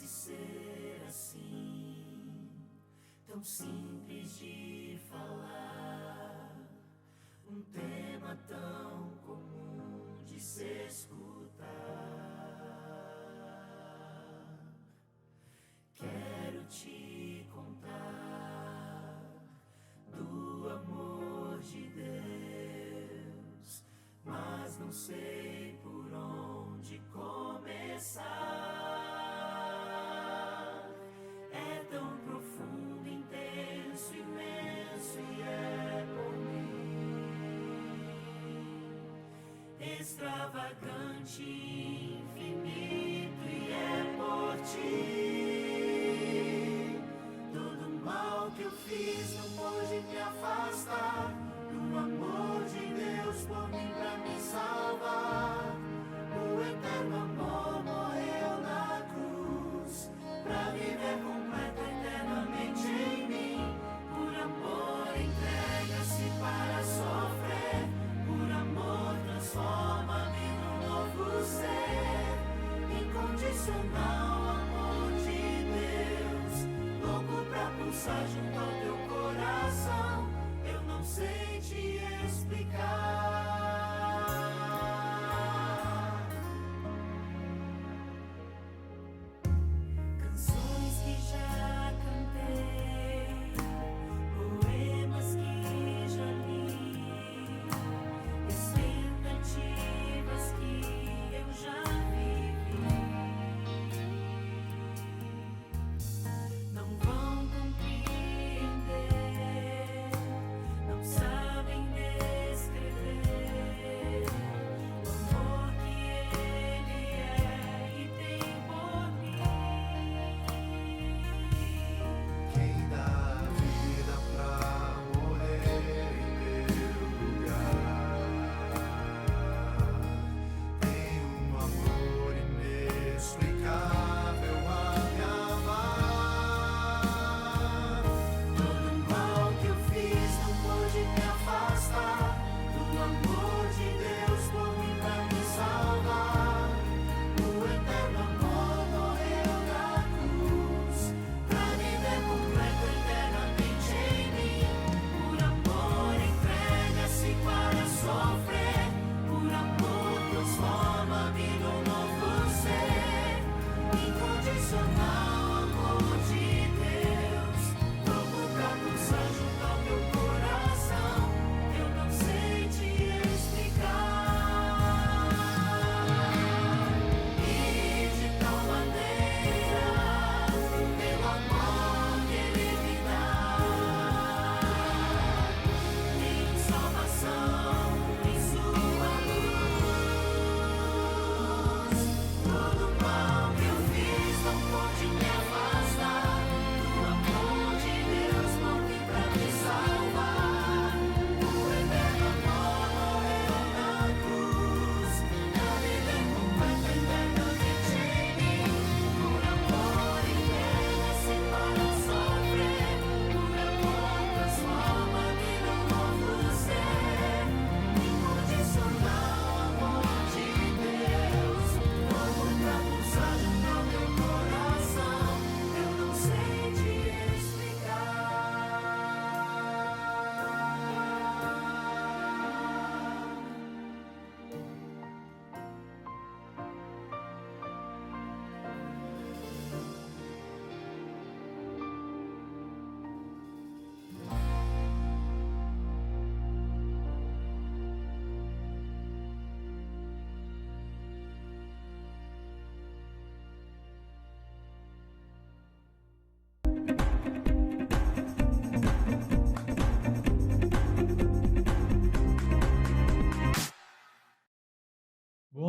ser assim, tão simples de falar, um tema tão comum de se escutar. Quero te contar do amor de Deus, mas não sei por onde começar. É tão profundo, intenso, imenso e é por mim, extravagante, infinito e é por ti. Todo mal que eu fiz não pode me afastar do amor de Deus por mim pra me salvar. O eterno amor morreu na cruz pra viver completo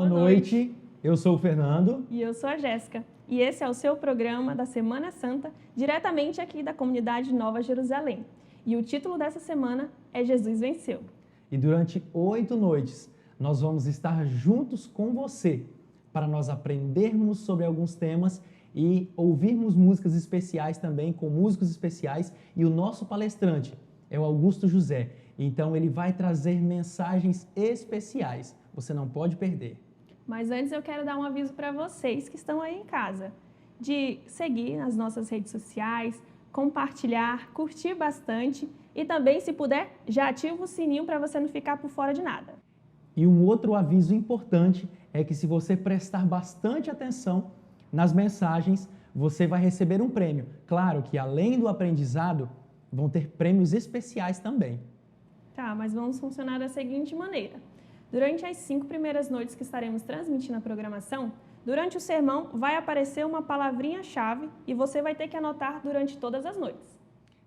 noite. Eu sou o Fernando. E eu sou a Jéssica. E esse é o seu programa da Semana Santa, diretamente aqui da comunidade Nova Jerusalém. E o título dessa semana é Jesus Venceu. E durante 8 noites, nós vamos estar juntos com você para nós aprendermos sobre alguns temas e ouvirmos músicas especiais também, com músicos especiais. E o nosso palestrante é o Augusto José. Então, ele vai trazer mensagens especiais. Você não pode perder. Mas antes eu quero dar um aviso para vocês que estão aí em casa, de seguir nas nossas redes sociais, compartilhar, curtir bastante e também, se puder, já ativa o sininho para você não ficar por fora de nada. E um outro aviso importante é que se você prestar bastante atenção nas mensagens, você vai receber um prêmio. Claro que além do aprendizado, vão ter prêmios especiais também. Tá, mas vamos funcionar da seguinte maneira. Durante as 5 primeiras noites que estaremos transmitindo a programação, durante o sermão vai aparecer uma palavrinha-chave e você vai ter que anotar durante todas as noites.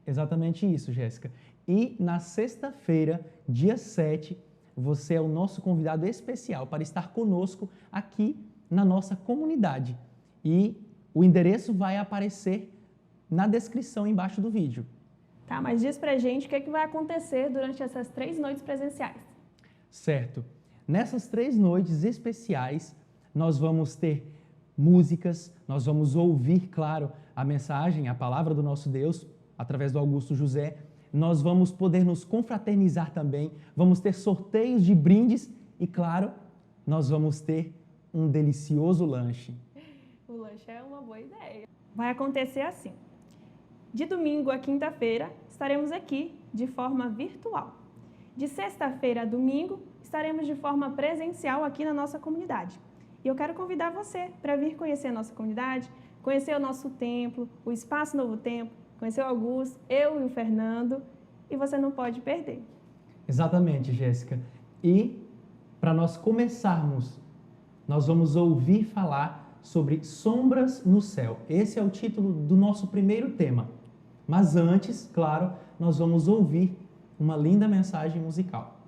Exatamente isso, Jéssica. E na sexta-feira, dia 7, você é o nosso convidado especial para estar conosco aqui na nossa comunidade. E o endereço vai aparecer na descrição embaixo do vídeo. Tá, mas diz pra gente o que vai acontecer durante essas 3 noites presenciais. Certo. Nessas 3 noites especiais, nós vamos ter músicas, nós vamos ouvir, claro, a mensagem, a palavra do nosso Deus, através do Augusto José. Nós vamos poder nos confraternizar também, vamos ter sorteios de brindes e, claro, nós vamos ter um delicioso lanche. O lanche é uma boa ideia. Vai acontecer assim. De domingo a quinta-feira, estaremos aqui de forma virtual. De sexta-feira a domingo, estaremos de forma presencial aqui na nossa comunidade. E eu quero convidar você para vir conhecer a nossa comunidade, conhecer o nosso templo, o Espaço Novo Tempo, conhecer o Augusto, eu e o Fernando, e você não pode perder. Exatamente, Jéssica. E para nós começarmos, nós vamos ouvir falar sobre sombras no céu. Esse é o título do nosso primeiro tema. Mas antes, claro, nós vamos ouvir uma linda mensagem musical.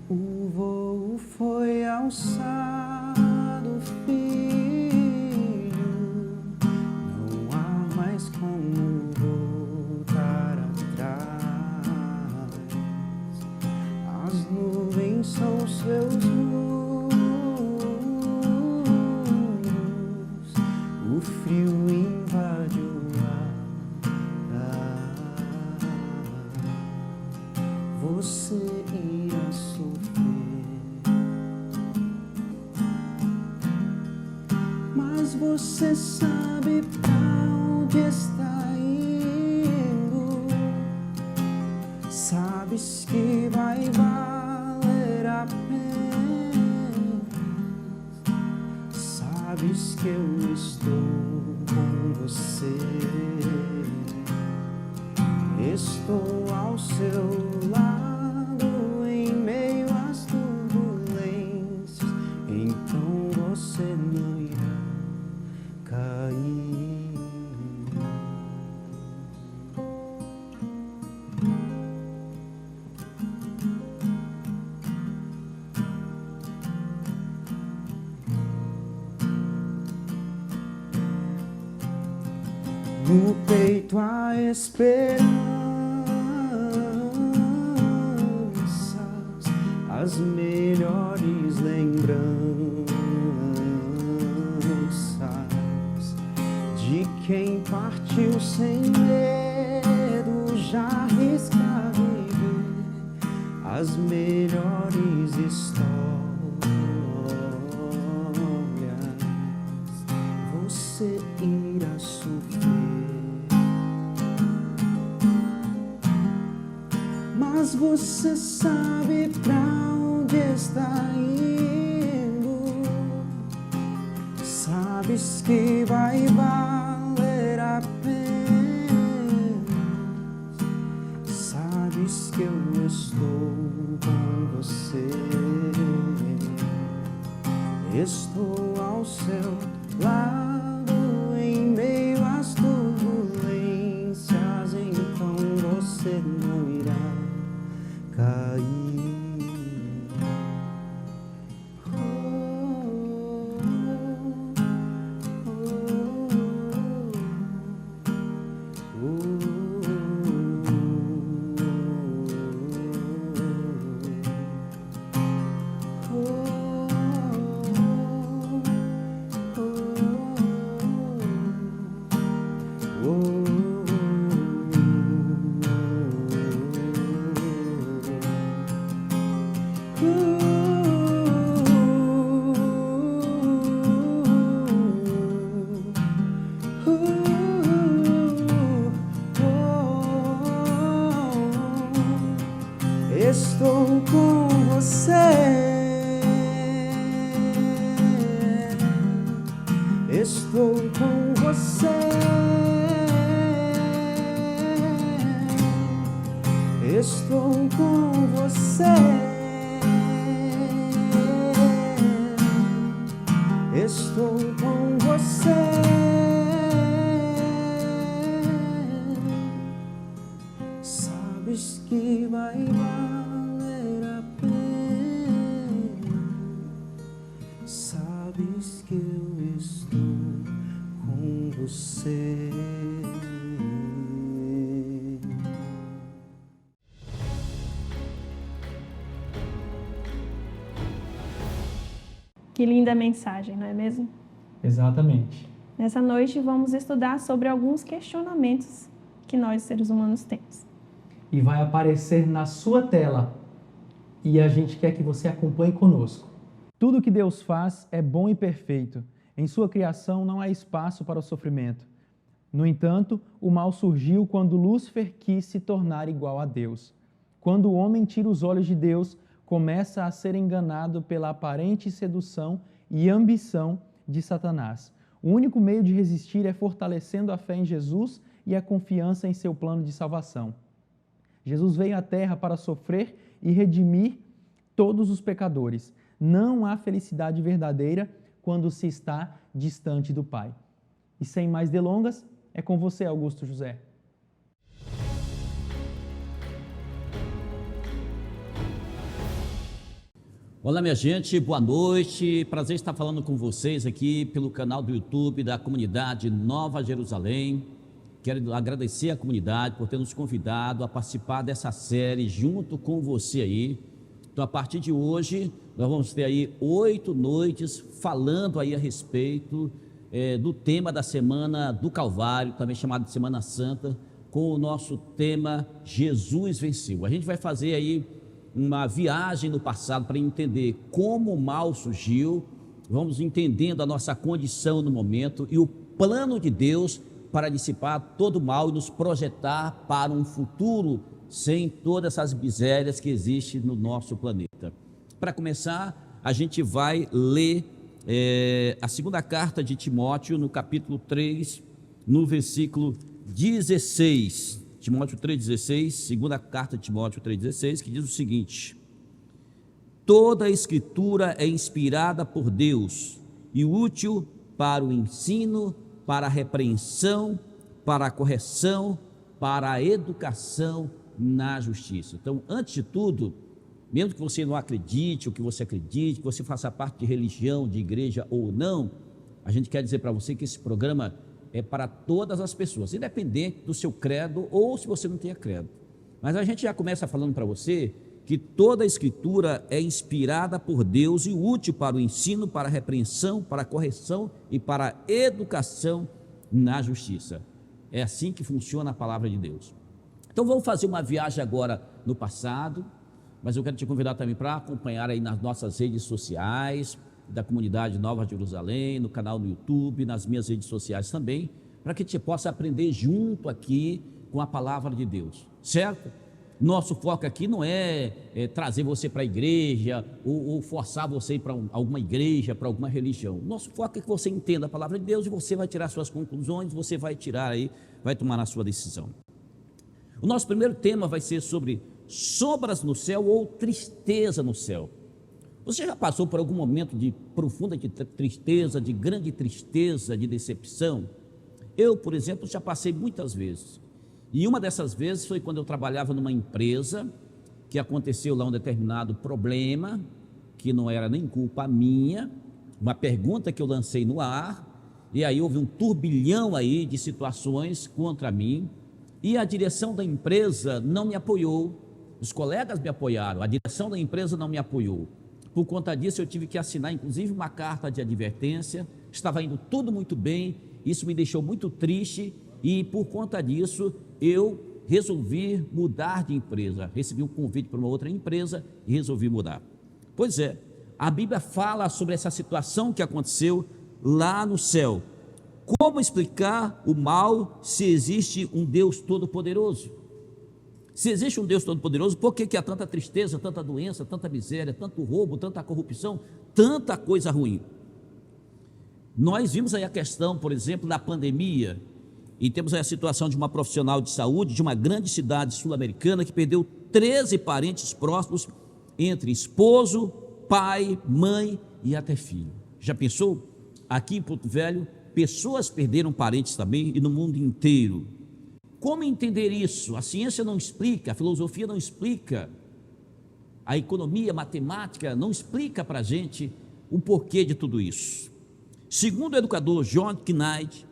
O voo foi alçado, filho, não há mais como voltar atrás. As nuvens são seus muros, o frio invade o ar. Você irá sofrer, mas você sabe pra onde está indo. Sabes que vai valer a pena. Sabes que eu estou com você. Estou ao seu lado em meio às turbulências, então você não irá cair. No peito a esperança, as melhores lembranças de quem partiu sem medo, já arrisca viver as melhores histórias. Você irá sofrer, mas você sabe pra onde está indo, sabes que vai valer a pena, sabes que eu estou com você, estou ao seu lado em meio às turbulências, então você não irá cair. Estou com você, estou com você, estou com você, estou com você. Sabes que vai valer a pena, sabes que eu estou com você. Que linda mensagem, não é mesmo? Exatamente. Nessa noite vamos estudar sobre alguns questionamentos que nós, seres humanos, temos. E vai aparecer na sua tela. E a gente quer que você acompanhe conosco. Tudo que Deus faz é bom e perfeito. Em sua criação não há espaço para o sofrimento. No entanto, o mal surgiu quando Lúcifer quis se tornar igual a Deus. Quando o homem tira os olhos de Deus, começa a ser enganado pela aparente sedução e ambição de Satanás. O único meio de resistir é fortalecendo a fé em Jesus e a confiança em seu plano de salvação. Jesus veio à terra para sofrer e redimir todos os pecadores. Não há felicidade verdadeira quando se está distante do Pai. E sem mais delongas, é com você, Augusto José. Olá, minha gente, boa noite. Prazer estar falando com vocês aqui pelo canal do YouTube da comunidade Nova Jerusalém. Quero agradecer à comunidade por ter nos convidado a participar dessa série junto com você aí. Então, a partir de hoje, nós vamos ter aí 8 noites falando aí a respeito do tema da Semana do Calvário, também chamado de Semana Santa, com o nosso tema Jesus Venceu. A gente vai fazer aí uma viagem no passado para entender como o mal surgiu, vamos entendendo a nossa condição no momento e o plano de Deus para dissipar todo o mal e nos projetar para um futuro sem todas essas misérias que existem no nosso planeta. Para começar, a gente vai ler a segunda carta de Timóteo, no capítulo 3, no versículo 16. Timóteo 3,16, segunda carta de Timóteo 3,16, que diz o seguinte: toda a escritura é inspirada por Deus e útil para o ensino, para a repreensão, para a correção, para a educação na justiça. Então, antes de tudo, mesmo que você não acredite, ou que você acredite, que você faça parte de religião, de igreja ou não, a gente quer dizer para você que esse programa é para todas as pessoas, independente do seu credo ou se você não tenha credo. Mas a gente já começa falando para você que toda a escritura é inspirada por Deus e útil para o ensino, para a repreensão, para a correção e para a educação na justiça. É assim que funciona a palavra de Deus. Então vamos fazer uma viagem agora no passado, mas eu quero te convidar também para acompanhar aí nas nossas redes sociais, da comunidade Nova Jerusalém, no canal do YouTube, nas minhas redes sociais também, para que você possa aprender junto aqui com a palavra de Deus, certo? Nosso foco aqui não é trazer você para a igreja ou forçar você para alguma igreja, para alguma religião. Nosso foco é que você entenda a palavra de Deus e você vai tirar suas conclusões, você vai tirar aí, vai tomar a sua decisão. O nosso primeiro tema vai ser sobre sombras no céu ou tristeza no céu. Você já passou por algum momento de profunda tristeza, de grande tristeza, de decepção? Eu, por exemplo, já passei muitas vezes. E uma dessas vezes foi quando eu trabalhava numa empresa, que aconteceu lá um determinado problema, que não era nem culpa minha, uma pergunta que eu lancei no ar, e aí houve um turbilhão aí de situações contra mim, e a direção da empresa não me apoiou, os colegas me apoiaram, a direção da empresa não me apoiou. Por conta disso eu tive que assinar inclusive uma carta de advertência, estava indo tudo muito bem, isso me deixou muito triste, e por conta disso eu resolvi mudar de empresa, recebi um convite para uma outra empresa e resolvi mudar. Pois é, a Bíblia fala sobre essa situação que aconteceu lá no céu. Como explicar o mal se existe um Deus todo-poderoso? Se existe um Deus todo-poderoso, por que há tanta tristeza, tanta doença, tanta miséria, tanto roubo, tanta corrupção, tanta coisa ruim? Nós vimos aí a questão, por exemplo, da pandemia, e temos aí a situação de uma profissional de saúde de uma grande cidade sul-americana que perdeu 13 parentes próximos, entre esposo, pai, mãe e até filho. Já pensou? Aqui em Porto Velho, pessoas perderam parentes também e no mundo inteiro. Como entender isso? A ciência não explica, a filosofia não explica, a economia, a matemática não explica para a gente o porquê de tudo isso. Segundo o educador John Knight,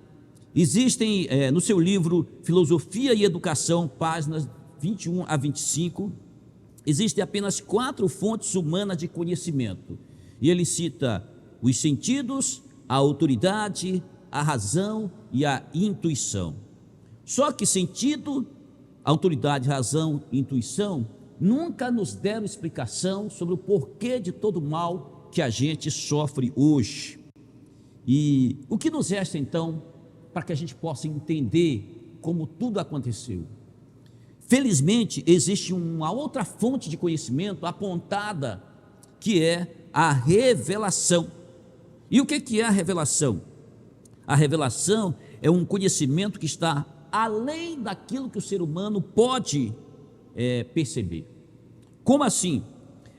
existem no seu livro Filosofia e Educação, páginas 21 a 25, existem apenas 4 fontes humanas de conhecimento. E ele cita os sentidos, a autoridade, a razão e a intuição. Só que sentido, autoridade, razão e intuição nunca nos deram explicação sobre o porquê de todo o mal que a gente sofre hoje. E o que nos resta então para que a gente possa entender como tudo aconteceu? Felizmente existe uma outra fonte de conhecimento apontada, que é a revelação. E o que é a revelação? A revelação é um conhecimento que está além daquilo que o ser humano pode perceber. Como assim?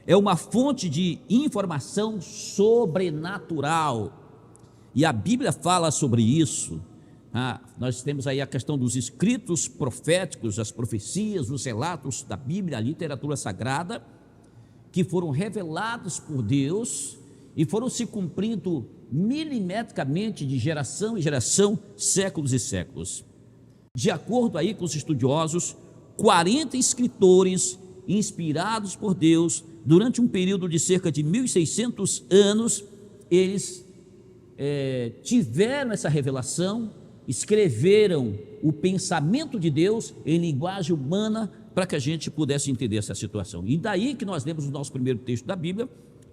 É uma fonte de informação sobrenatural, e a Bíblia fala sobre isso. Nós temos aí a questão dos escritos proféticos, as profecias, os relatos da Bíblia, a literatura sagrada, que foram revelados por Deus e foram se cumprindo milimetricamente de geração em geração, séculos e séculos. De acordo aí com os estudiosos, 40 escritores inspirados por Deus, durante um período de cerca de 1.600 anos, eles tiveram essa revelação, escreveram o pensamento de Deus em linguagem humana para que a gente pudesse entender essa situação. E daí que nós lemos o nosso primeiro texto da Bíblia: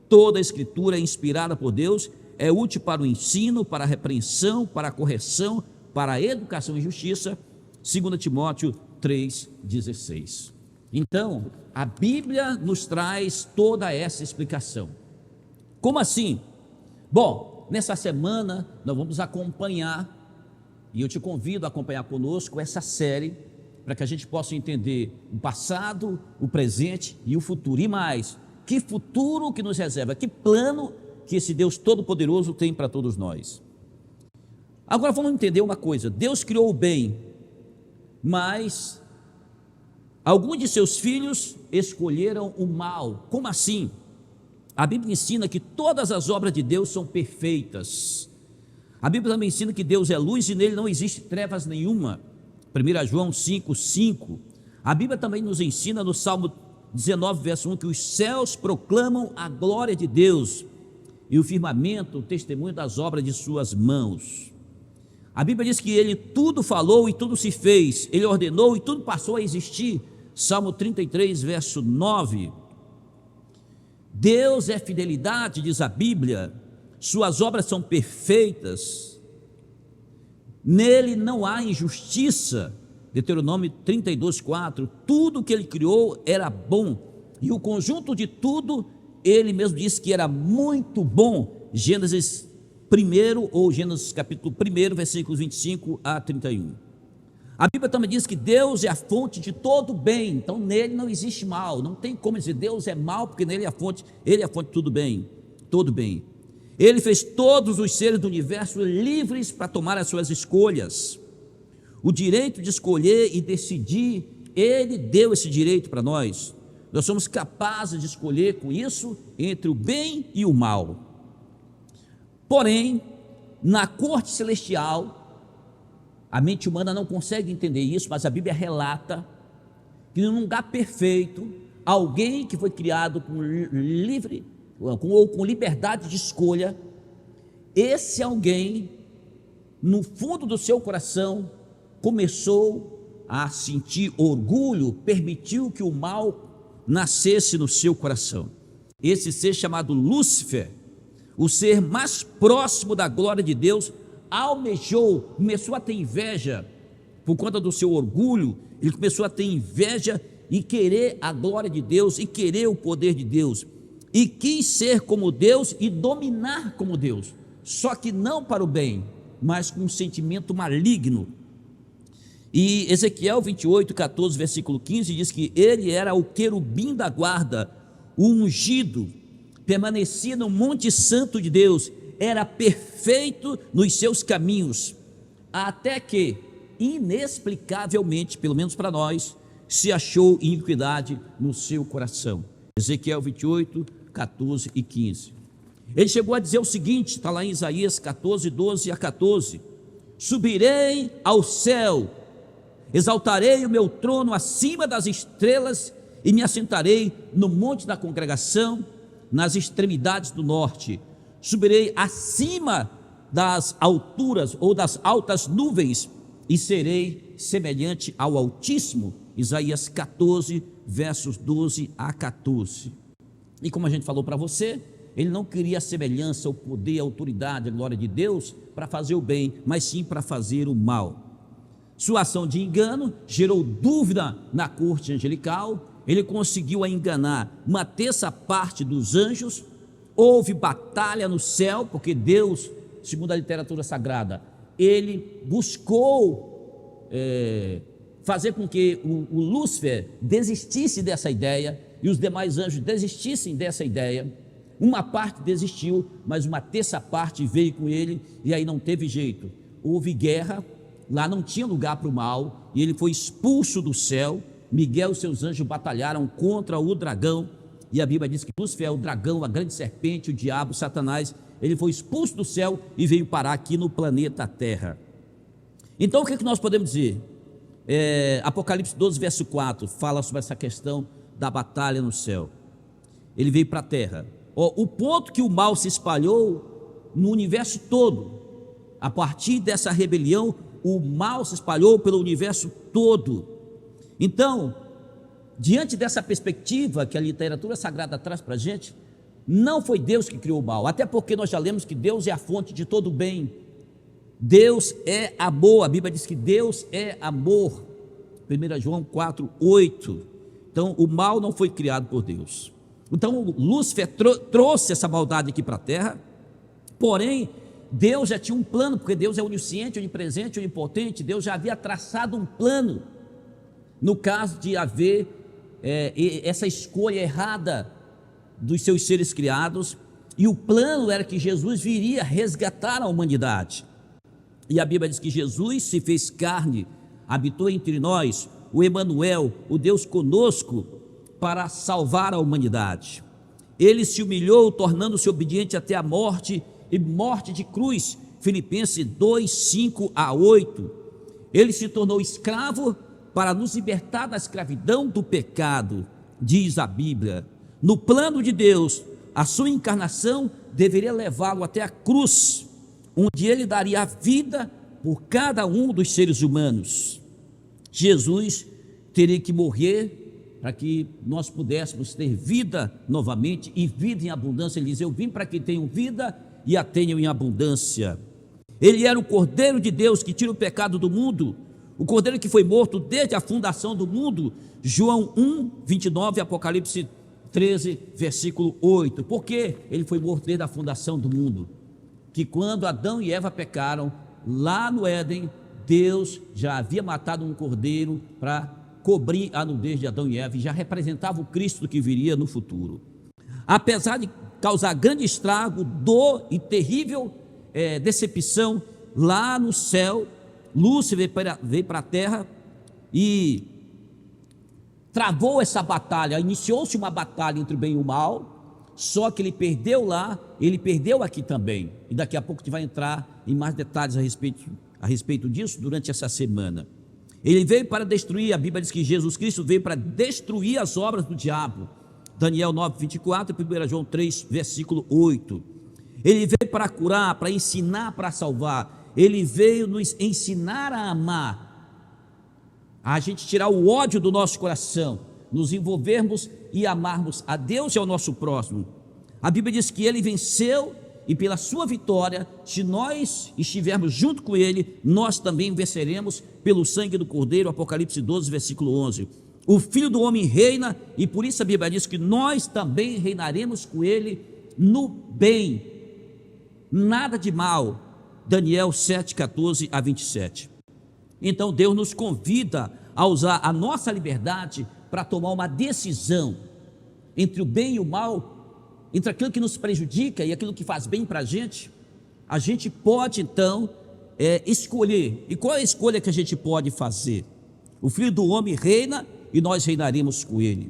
toda a escritura é inspirada por Deus, é útil para o ensino, para a repreensão, para a correção, para a educação em justiça, 2 Timóteo 3,16. Então, a Bíblia nos traz toda essa explicação. Como assim? Bom, nessa semana nós vamos acompanhar, e eu te convido a acompanhar conosco essa série, para que a gente possa entender o passado, o presente e o futuro. E mais, que futuro que nos reserva, que plano que esse Deus Todo-Poderoso tem para todos nós. Agora vamos entender uma coisa: Deus criou o bem, mas alguns de seus filhos escolheram o mal. Como assim? A Bíblia ensina que todas as obras de Deus são perfeitas. A Bíblia também ensina que Deus é luz e nele não existe trevas nenhuma. 1 João 5,5. A Bíblia também nos ensina no Salmo 19, verso 1, que os céus proclamam a glória de Deus e o firmamento o testemunho das obras de suas mãos. A Bíblia diz que ele tudo falou e tudo se fez, ele ordenou e tudo passou a existir. Salmo 33, verso 9. Deus é fidelidade, diz a Bíblia, suas obras são perfeitas, nele não há injustiça, Deuteronômio 32:4, tudo que ele criou era bom, e o conjunto de tudo, ele mesmo disse que era muito bom. Gênesis 1, ou Gênesis capítulo 1, versículos 25 a 31. A Bíblia também diz que Deus é a fonte de todo bem, então nele não existe mal, não tem como dizer Deus é mal, porque nele é a fonte, ele é a fonte de tudo bem, todo bem. Ele fez todos os seres do universo livres para tomar as suas escolhas. O direito de escolher e decidir, ele deu esse direito para nós. Nós somos capazes de escolher com isso entre o bem e o mal. Porém, na corte celestial, a mente humana não consegue entender isso, mas a Bíblia relata que num lugar perfeito, alguém que foi criado com liberdade de escolha, esse alguém, no fundo do seu coração, começou a sentir orgulho, permitiu que o mal nascesse no seu coração. Esse ser chamado Lúcifer, o ser mais próximo da glória de Deus, almejou, começou a ter inveja, por conta do seu orgulho, ele começou a ter inveja e querer a glória de Deus, e querer o poder de Deus, e quis ser como Deus e dominar como Deus, só que não para o bem, mas com um sentimento maligno. E Ezequiel 28:14, versículo 15, diz que ele era o querubim da guarda, o ungido, permanecia no monte santo de Deus, era perfeito nos seus caminhos, até que, inexplicavelmente, pelo menos para nós, se achou iniquidade no seu coração. Ezequiel 28:14 e 15. Ele chegou a dizer o seguinte, está lá em Isaías 14:12 a 14: subirei ao céu, exaltarei o meu trono acima das estrelas, e me assentarei no monte da congregação, nas extremidades do norte. Subirei acima das alturas ou das altas nuvens, e serei semelhante ao Altíssimo. Isaías 14, versos 12 a 14. E como a gente falou para você, ele não queria a semelhança, o poder, a autoridade, a glória de Deus para fazer o bem, mas sim para fazer o mal. Sua ação de engano gerou dúvida na corte angelical. Ele conseguiu enganar uma terça parte dos anjos. Houve batalha no céu, porque Deus, segundo a literatura sagrada, ele buscou fazer com que o Lúcifer desistisse dessa ideia, e os demais anjos desistissem dessa ideia. Uma parte desistiu, mas uma terça parte veio com ele, e aí não teve jeito. Houve guerra, lá não tinha lugar para o mal, e ele foi expulso do céu. Miguel e seus anjos batalharam contra o dragão, e a Bíblia diz que Lúcifer é o dragão, a grande serpente, o diabo, Satanás. Ele foi expulso do céu e veio parar aqui no planeta Terra. Então o que nós podemos dizer? Apocalipse 12, verso 4, fala sobre essa questão da batalha no céu. Ele veio para a terra. O ponto que o mal se espalhou no universo todo, a partir dessa rebelião, o mal se espalhou pelo universo todo. Então, diante dessa perspectiva que a literatura sagrada traz para a gente, não foi Deus que criou o mal, até porque nós já lemos que Deus é a fonte de todo o bem. Deus é amor, a Bíblia diz que Deus é amor, 1 João 4:8. Então o mal não foi criado por Deus. Então Lúcifer trouxe essa maldade aqui para a terra, porém Deus já tinha um plano, porque Deus é onisciente, onipresente, onipotente. Deus já havia traçado um plano, no caso de haver essa escolha errada dos seus seres criados, e o plano era que Jesus viria resgatar a humanidade. E a Bíblia diz que Jesus se fez carne, habitou entre nós, o Emanuel, o Deus conosco, para salvar a humanidade. Ele se humilhou, tornando-se obediente até a morte, e morte de cruz, Filipenses 2, 5 a 8. Ele se tornou escravo para nos libertar da escravidão do pecado, diz a Bíblia. No plano de Deus, a sua encarnação deveria levá-lo até a cruz, onde ele daria a vida por cada um dos seres humanos. Jesus teria que morrer para que nós pudéssemos ter vida novamente, e vida em abundância. Ele diz: eu vim para que tenham vida e a tenham em abundância. Ele era o Cordeiro de Deus que tira o pecado do mundo. o cordeiro que foi morto desde a fundação do mundo, João 1, 29, Apocalipse 13, versículo 8. Por que ele foi morto desde a fundação do mundo? Que quando Adão e Eva pecaram, lá no Éden, Deus já havia matado um cordeiro para cobrir a nudez de Adão e Eva, e já representava o Cristo que viria no futuro. Apesar de causar grande estrago, dor e terrível decepção, lá no céu, Lúcifer veio para a terra e travou essa batalha. Iniciou-se uma batalha entre o bem e o mal, só que ele perdeu lá, ele perdeu aqui também, e daqui a pouco a gente vai entrar em mais detalhes a respeito disso durante essa semana. Ele veio para destruir, a Bíblia diz que Jesus Cristo veio para destruir as obras do diabo, Daniel 9, 24, 1 João 3, versículo 8. Ele veio para curar, para ensinar, para salvar. Ele veio nos ensinar a amar, a gente tirar o ódio do nosso coração, nos envolvermos e amarmos a Deus e ao nosso próximo. A Bíblia diz que ele venceu, e pela sua vitória, se nós estivermos junto com ele, nós também venceremos pelo sangue do Cordeiro. Apocalipse 12, versículo 11. O Filho do Homem reina, e por isso a Bíblia diz que nós também reinaremos com ele no bem, nada de mal. Daniel 7, 14 a 27. Então Deus nos convida a usar a nossa liberdade para tomar uma decisão entre o bem e o mal, entre aquilo que nos prejudica e aquilo que faz bem para a gente pode então escolher. E qual é a escolha que a gente pode fazer? O Filho do Homem reina e nós reinaremos com ele.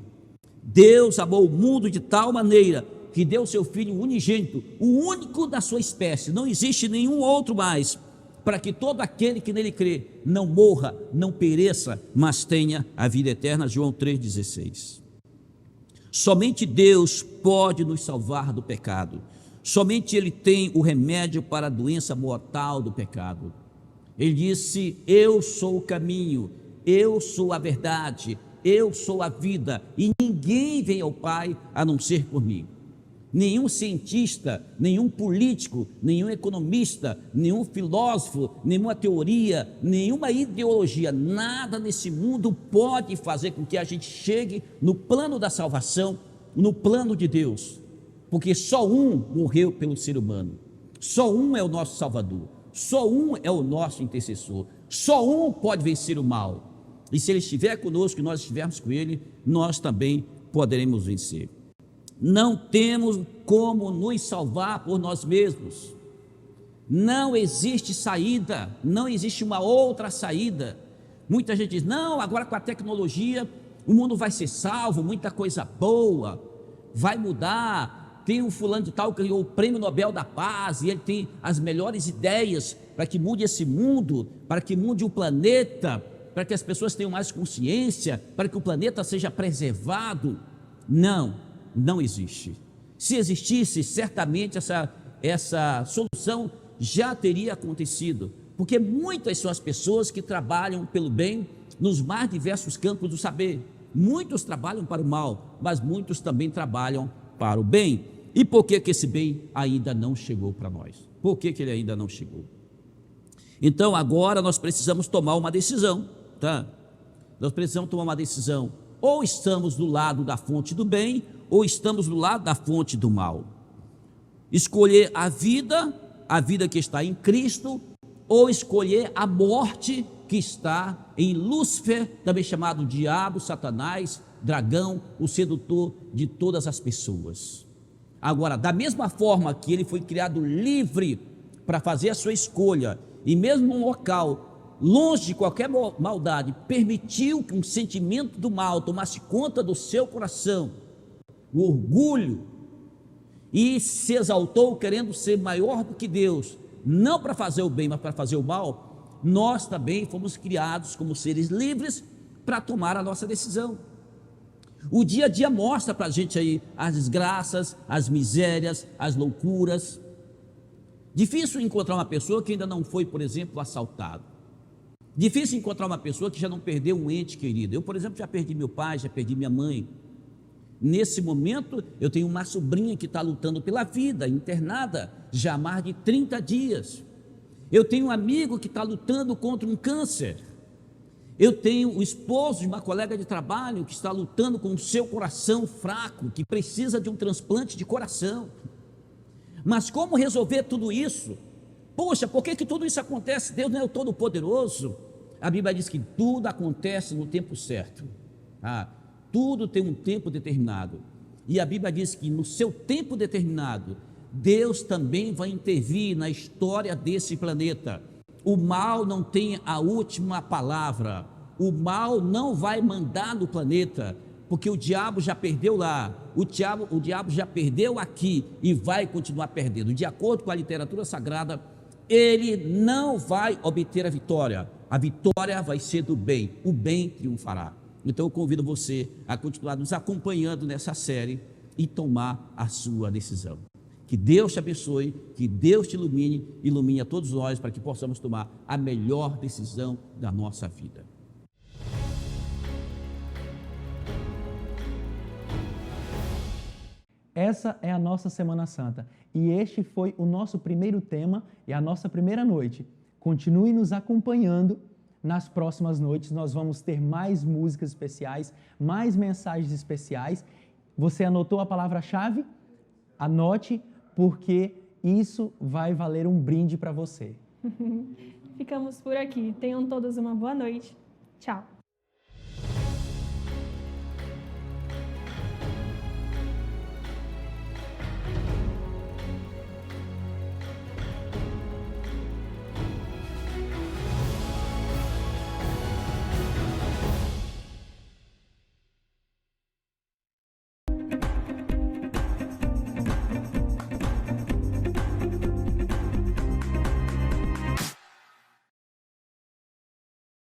Deus amou o mundo de tal maneira que deu seu Filho unigênito, o único da sua espécie, não existe nenhum outro mais, para que todo aquele que nele crê não morra, não pereça, mas tenha a vida eterna. João 3,16. Somente Deus pode nos salvar do pecado. Somente Ele tem o remédio para a doença mortal do pecado. Ele disse: eu sou o caminho, eu sou a verdade, eu sou a vida, e ninguém vem ao Pai a não ser por mim. Nenhum cientista, nenhum político, nenhum economista, nenhum filósofo, nenhuma teoria, nenhuma ideologia, nada nesse mundo pode fazer com que a gente chegue no plano da salvação, no plano de Deus, porque só um morreu pelo ser humano, só um é o nosso Salvador, só um é o nosso intercessor, só um pode vencer o mal, e se Ele estiver conosco e nós estivermos com Ele, nós também poderemos vencer. Não temos como nos salvar por nós mesmos, não existe saída, não existe uma outra saída. Muita gente diz: não, agora com a tecnologia o mundo vai ser salvo, muita coisa boa vai mudar. Tem um fulano de tal que ganhou o prêmio Nobel da Paz e ele tem as melhores ideias para que mude esse mundo, para que mude o planeta, para que as pessoas tenham mais consciência, para que o planeta seja preservado. Não existe. Se existisse, certamente essa solução já teria acontecido, porque muitas são as pessoas que trabalham pelo bem nos mais diversos campos do saber. Muitos trabalham para o mal, mas muitos também trabalham para o bem. E por que esse bem ainda não chegou para nós? Por que ele ainda não chegou? Então agora nós precisamos tomar uma decisão, tá? Nós precisamos tomar uma decisão. Ou estamos do lado da fonte do bem, ou estamos do lado da fonte do mal. Escolher a vida que está em Cristo, ou escolher a morte que está em Lúcifer, também chamado diabo, Satanás, dragão, o sedutor de todas as pessoas. Agora, da mesma forma que ele foi criado livre para fazer a sua escolha, e mesmo num local longe de qualquer maldade, permitiu que um sentimento do mal tomasse conta do seu coração, o orgulho, e se exaltou querendo ser maior do que Deus, não para fazer o bem, mas para fazer o mal. Nós também fomos criados como seres livres para tomar a nossa decisão. O dia a dia mostra para a gente aí as desgraças, as misérias, as loucuras. Difícil encontrar uma pessoa que ainda não foi, por exemplo, assaltado. Difícil encontrar uma pessoa que já não perdeu um ente querido. Eu, por exemplo, já perdi meu pai, já perdi minha mãe. Nesse momento, eu tenho uma sobrinha que está lutando pela vida, internada já há mais de 30 dias. Eu tenho um amigo que está lutando contra um câncer. Eu tenho o esposo de uma colega de trabalho que está lutando com o seu coração fraco, que precisa de um transplante de coração. Mas como resolver tudo isso? Poxa, por que tudo isso acontece? Deus não é o Todo-Poderoso? A Bíblia diz que tudo acontece no tempo certo. Tudo tem um tempo determinado. E a Bíblia diz que no seu tempo determinado, Deus também vai intervir na história desse planeta. O mal não tem a última palavra. O mal não vai mandar no planeta, porque o diabo já perdeu lá, o diabo já perdeu aqui e vai continuar perdendo. De acordo com a literatura sagrada, ele não vai obter a vitória vai ser do bem, o bem triunfará. Então eu convido você a continuar nos acompanhando nessa série e tomar a sua decisão. Que Deus te abençoe, que Deus te ilumine a todos nós para que possamos tomar a melhor decisão da nossa vida. Essa é a nossa Semana Santa e este foi o nosso primeiro tema e a nossa primeira noite. Continue nos acompanhando. Nas próximas noites nós vamos ter mais músicas especiais, mais mensagens especiais. Você anotou a palavra-chave? Anote, porque isso vai valer um brinde para você. Ficamos por aqui. Tenham todos uma boa noite. Tchau.